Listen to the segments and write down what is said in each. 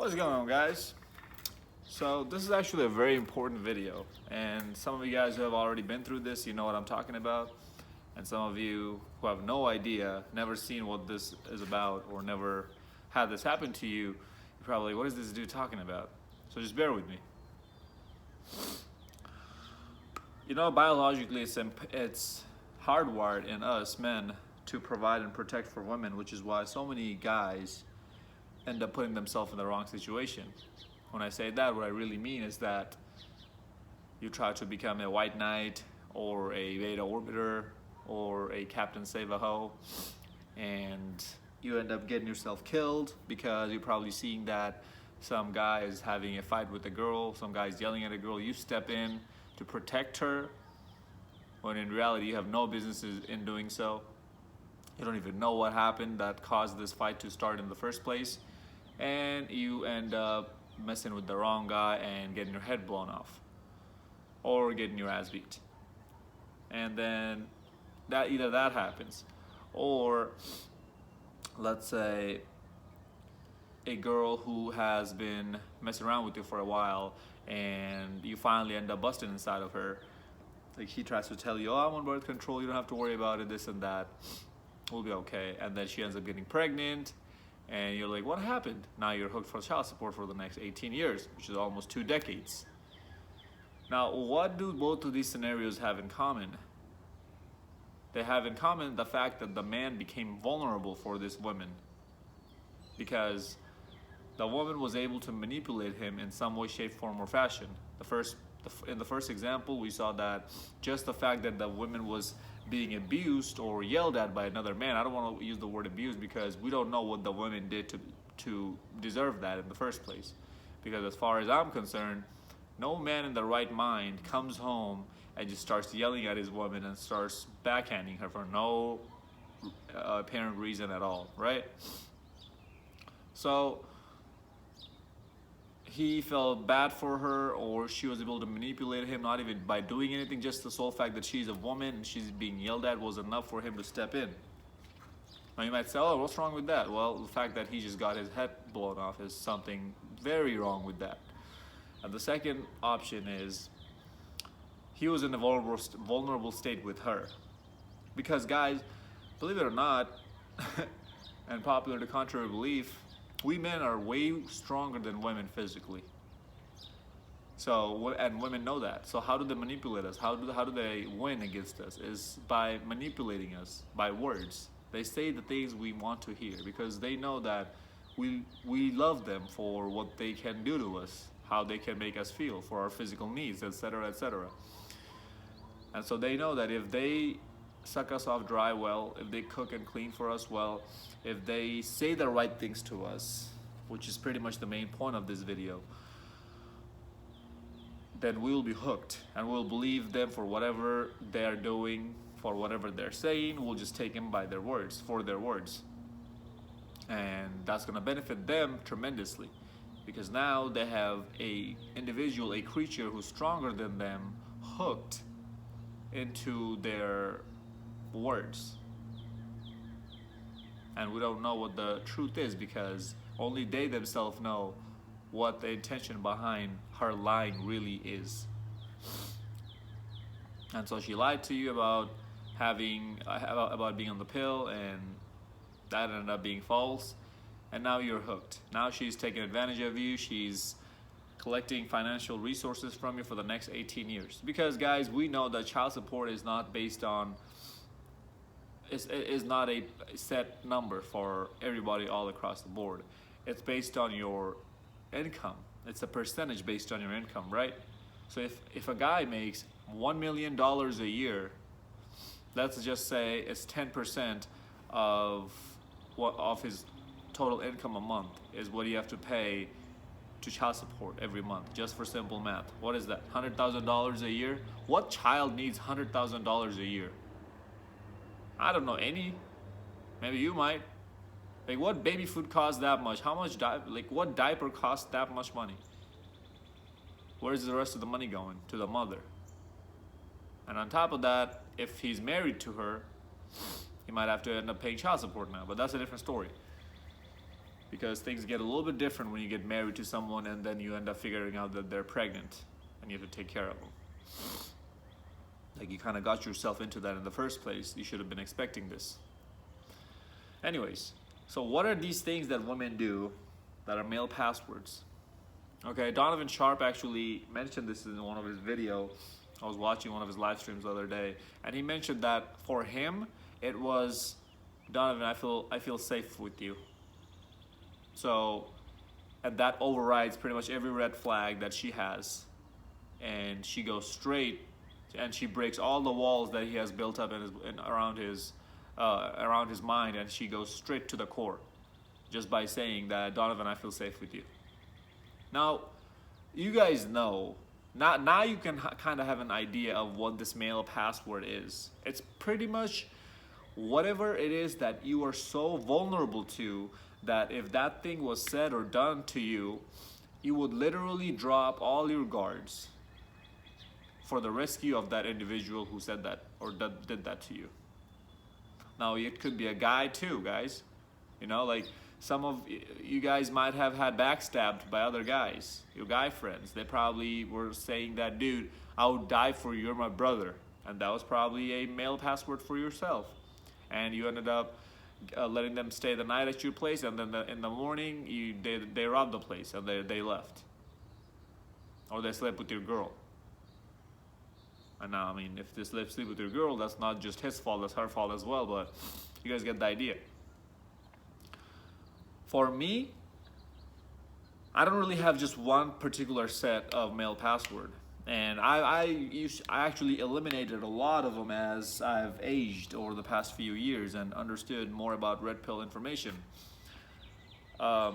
What's going on, guys? So this is actually a very important video, and some of you guys who have already been through this, you know what I'm talking about, and some of you who have no idea, never seen what this is about, or never had this happen to you, you're probably, what is this dude talking about? So just bear with me. You know, biologically, it's hardwired in us men to provide and protect for women, which is why so many guys end up putting themselves in the wrong situation. When I say that, what I really mean is that you try to become a white knight or a beta orbiter or a Captain Save-A-Ho, and you end up getting yourself killed because you're probably seeing that some guy is having a fight with a girl, some guy's yelling at a girl, you step in to protect her, when in reality you have no business in doing so. You don't even know what happened that caused this fight to start in the first place, and you end up messing with the wrong guy and getting your head blown off or getting your ass beat. And then either that happens, or let's say a girl who has been messing around with you for a while and you finally end up busting inside of her. Like, she tries to tell you, oh, I'm on birth control, you don't have to worry about it, this and that, we'll be okay. And then she ends up getting pregnant, and you're like, what happened? Now you're hooked for child support for the next 18 years, which is almost 2 decades. Now, what do both of these scenarios have in common? They have in common the fact that the man became vulnerable for this woman, because the woman was able to manipulate him in some way, shape, form, or fashion. In the first example, we saw that just the fact that the woman was being abused or yelled at by another man. I don't want to use the word abuse because we don't know what the woman did to deserve that in the first place. Because as far as I'm concerned, no man in the right mind comes home and just starts yelling at his woman and starts backhanding her for no apparent reason at all, right? So he felt bad for her, or she was able to manipulate him, not even by doing anything, just the sole fact that she's a woman and she's being yelled at was enough for him to step in. Now you might say, oh, what's wrong with that? Well, the fact that he just got his head blown off is something very wrong with that. And the second option is he was in a vulnerable state with her. Because guys, believe it or not, and popular to contrary belief, we men are way stronger than women physically. So, and women know that. So how do they manipulate us? How do they win against us? Is by manipulating us by words. They say the things we want to hear because they know that we love them for what they can do to us, how they can make us feel, for our physical needs, etc., etc. And so they know that if they suck us off dry well, if they cook and clean for us well, if they say the right things to us, which is pretty much the main point of this video, then we will be hooked and we'll believe them for whatever they're doing, for whatever they're saying. We'll just take them by their words, for their words. And that's gonna benefit them tremendously, because now they have a individual, a creature who's stronger than them, hooked into their words. And we don't know what the truth is because only they themselves know what the intention behind her lying really is. And so she lied to you about about being on the pill, and that ended up being false, and now you're hooked. Now she's taking advantage of you. She's collecting financial resources from you for the next 18 years. Because guys, we know that child support is not based on is not a set number for everybody all across the board. It's based on your income. It's a percentage based on your income, right? So if a guy makes $1 million a year, let's just say it's 10% of his total income a month is what you have to pay to child support every month, just for simple math. What is that, $100,000 a year? What child needs $100,000 a year? I don't know any. Maybe you might. Like, what baby food costs that much? How much what diaper costs that much money? Where's the rest of the money going? To the mother. And on top of that, if he's married to her, he might have to end up paying child support now, but that's a different story. because things get a little bit different when you get married to someone and then you end up figuring out that they're pregnant and you have to take care of them. Like, you kind of got yourself into that in the first place. You should have been expecting this. Anyways, so what are these things that women do that are male passwords? Okay, Donovan Sharp actually mentioned this in one of his videos. I was watching one of his live streams the other day, and he mentioned that for him, it was, Donovan, I feel safe with you. So, and that overrides pretty much every red flag that she has. And she goes straight, and she breaks all the walls that he has built up around his mind, and she goes straight to the core, just by saying that, Donovan, I feel safe with you. Now, you guys know, now you can kind of have an idea of what this male password is. It's pretty much whatever it is that you are so vulnerable to, that if that thing was said or done to you, you would literally drop all your guards for the rescue of that individual who said that or did that to you. Now, it could be a guy too, guys. You know, like, some of you guys might have had backstabbed by other guys, your guy friends. They probably were saying that, dude, I would die for you, you're my brother. And that was probably a male password for yourself. And you ended up letting them stay the night at your place, and then in the morning, they robbed the place and they left. Or they slept with your girl. And now, I mean, if they sleep with your girl, that's not just his fault, that's her fault as well, but you guys get the idea. For me, I don't really have just one particular set of male password. And I actually eliminated a lot of them as I've aged over the past few years and understood more about red pill information. I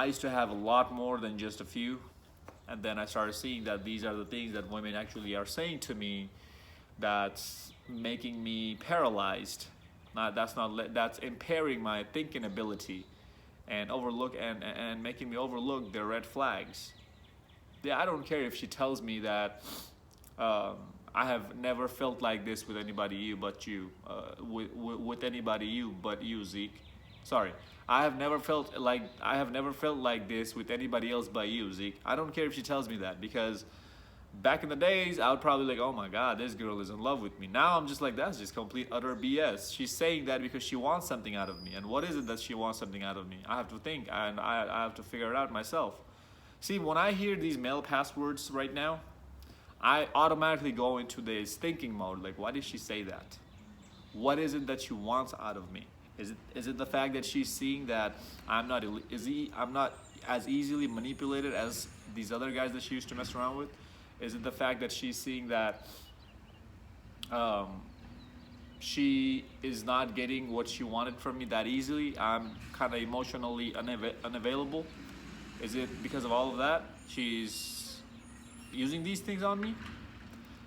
used to have a lot more than just a few. And then I started seeing that these are the things that women actually are saying to me that's making me paralyzed. That's impairing my thinking ability and making me overlook their red flags. Yeah, I don't care if she tells me that I have never felt like this with anybody but you, Zeke. Sorry, I have never felt like this with anybody else but you, Zeke. I don't care if she tells me that, because back in the days, I would probably like, oh my God, this girl is in love with me. Now I'm just like, that's just complete utter BS. She's saying that because she wants something out of me. And what is it that she wants something out of me? I have to think, and I have to figure it out myself. See, when I hear these male passwords right now, I automatically go into this thinking mode. Like, why did she say that? What is it that she wants out of me? Is it the fact that she's seeing that I'm not as easily manipulated as these other guys that she used to mess around with? Is it the fact that she's seeing that she is not getting what she wanted from me that easily? I'm kind of emotionally unavailable. Is it because of all of that she's using these things on me?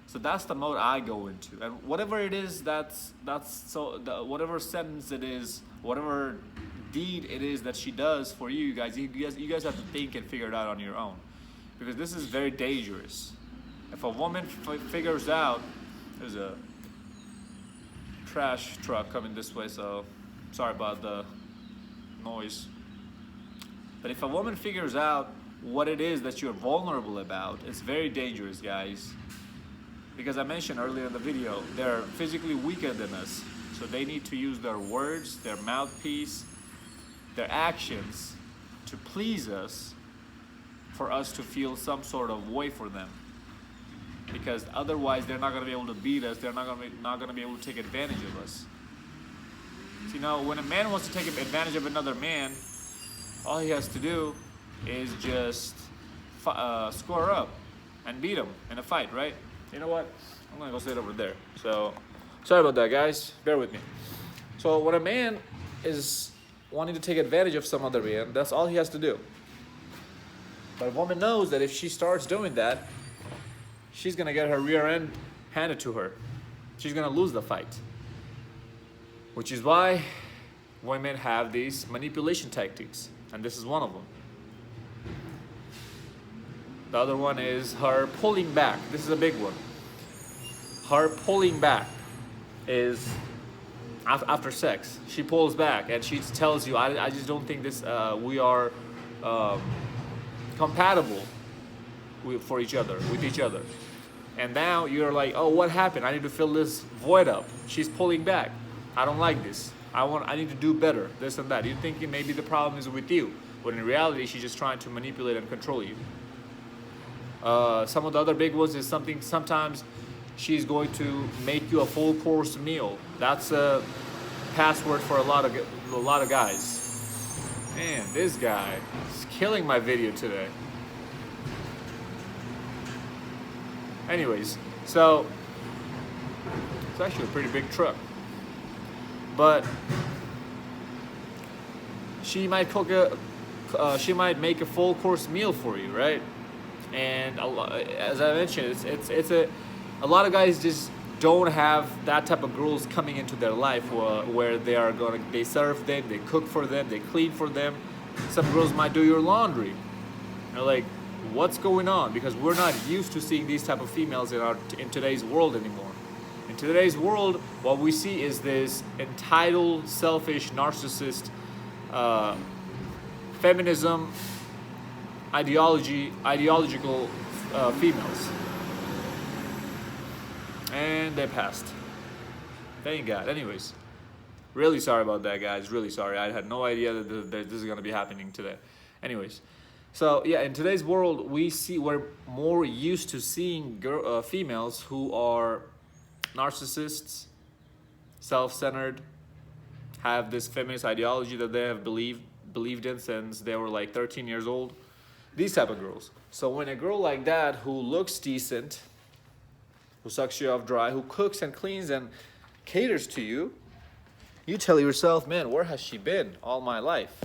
So that's the mode I go into, and whatever it is, whatever sentence it is, whatever deed it is that she does for you guys, you guys have to think and figure it out on your own, because this is very dangerous. If a woman figures out, there's a trash truck coming this way, so sorry about the noise. But if a woman figures out what it is that you're vulnerable about, it's very dangerous, guys. Because I mentioned earlier in the video, they're physically weaker than us. So they need to use their words, their mouthpiece, their actions to please us, for us to feel some sort of way for them. Because otherwise they're not going to be able to beat us, they're not going to be able to take advantage of us. See, now when a man wants to take advantage of another man, all he has to do is just square up and beat him in a fight, right? You know what? I'm gonna go sit over there. So, sorry about that, guys. Bear with me. So, when a man is wanting to take advantage of some other man, that's all he has to do. But a woman knows that if she starts doing that, she's gonna get her rear end handed to her. She's gonna lose the fight. Which is why women have these manipulation tactics, and this is one of them. The other one is her pulling back. This is a big one. Her pulling back is after sex. She pulls back and she tells you, I just don't think this we are um, compatible for each other, with each other. And now you're like, oh, what happened? I need to fill this void up. She's pulling back. I don't like this. I need to do better, this and that. You're thinking maybe the problem is with you, but in reality, she's just trying to manipulate and control you. Some of the other big ones is sometimes she's going to make you a full course meal. That's a password for a lot of guys. Man, this guy is killing my video today. Anyways, so it's actually a pretty big truck. But she might she might make a full course meal for you, right? And as I mentioned, it's a lot of guys just don't have that type of girls coming into their life where they serve them, they cook for them, they clean for them. Some girls might do your laundry. Like, what's going on? Because we're not used to seeing these type of females in today's world anymore. In today's world, what we see is this entitled, selfish, narcissist, feminism, ideological females. And they passed. Thank God. Anyways, really sorry about that, guys. Really sorry. I had no idea that this is going to be happening today. Anyways, so yeah, in today's world, we're more used to seeing females who are narcissists, self-centered, have this feminist ideology that they have believed in since they were like 13 years old. These type of girls. So when a girl like that who looks decent, who sucks you off dry, who cooks and cleans and caters to you, you tell yourself, man, where has she been all my life?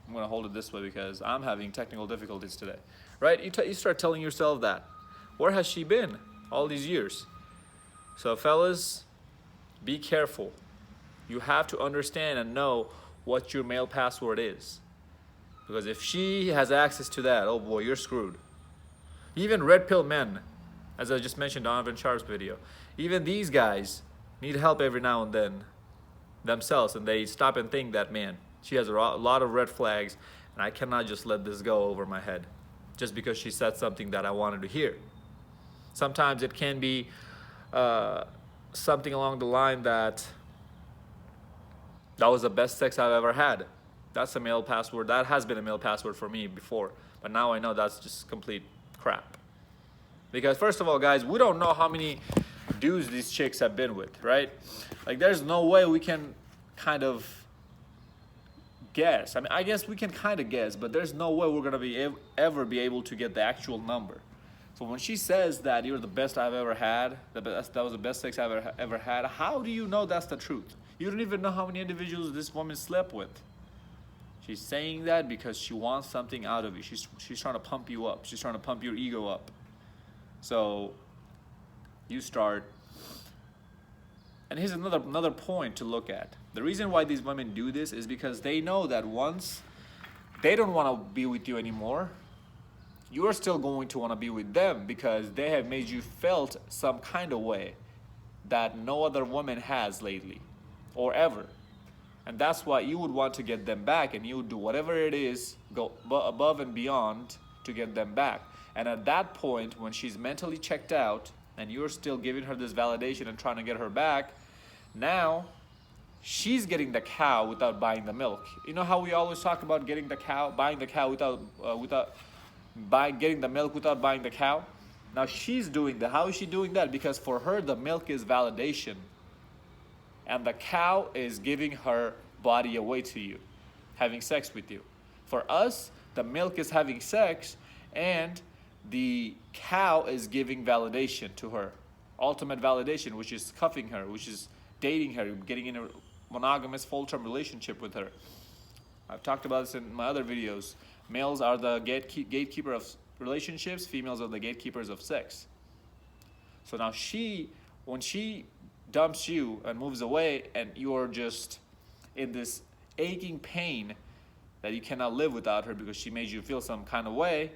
I'm gonna hold it this way because I'm having technical difficulties today, right? You start telling yourself that. Where has she been all these years? So fellas, be careful. You have to understand and know what your mail password is. Because if she has access to that, oh boy, you're screwed. Even red pill men, as I just mentioned on Donovan Sharp's video, even these guys need help every now and then themselves, and they stop and think that, man, she has a lot of red flags and I cannot just let this go over my head just because she said something that I wanted to hear. Sometimes it can be something along the line that was the best sex I've ever had. That's a male password. That has been a male password for me before, but now I know that's just complete crap. Because first of all, guys, we don't know how many dudes these chicks have been with, right? Like, there's no way we can kind of guess. I mean, I guess we can kind of guess, but there's no way we're gonna ever be able to get the actual number. So when she says that you're the best I've ever had, that was the best sex I've ever had, how do you know that's the truth? You don't even know how many individuals this woman slept with. She's saying that because she wants something out of you. She's trying to pump you up. She's trying to pump your ego up. So you start. And here's another point to look at. The reason why these women do this is because they know that once they don't want to be with you anymore, you're still going to want to be with them because they have made you felt some kind of way that no other woman has lately or ever. And that's why you would want to get them back, and you would do whatever it is, go above and beyond to get them back. And at that point, when she's mentally checked out and you're still giving her this validation and trying to get her back, now she's getting the cow without buying the milk. You know how we always talk about getting the cow, buying the cow getting the milk without buying the cow? Now she's doing that. How is she doing that? Because for her, the milk is validation. And the cow is giving her body away to you, having sex with you. For us, the milk is having sex, and the cow is giving validation to her. Ultimate validation, which is cuffing her, which is dating her, getting in a monogamous full-term relationship with her. I've talked about this in my other videos. Males are the gatekeeper of relationships, females are the gatekeepers of sex. So now when she dumps you and moves away, and you're just in this aching pain that you cannot live without her because she made you feel some kind of way,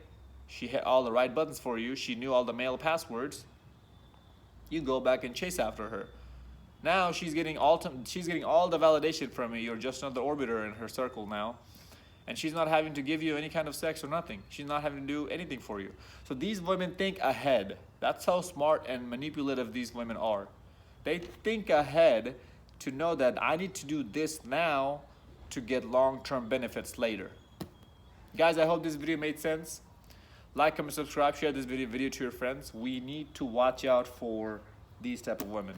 she hit all the right buttons for you, she knew all the male passwords, You go back and chase after her. Now she's getting all the validation from you. You're just another orbiter in her circle now. And she's not having to give you any kind of sex or nothing. She's not having to do anything for you. So these women think ahead. That's how smart and manipulative these women are. They think ahead to know that I need to do this now to get long-term benefits later. Guys, I hope this video made sense. Like, comment, subscribe, share this video to your friends. We need to watch out for these type of women.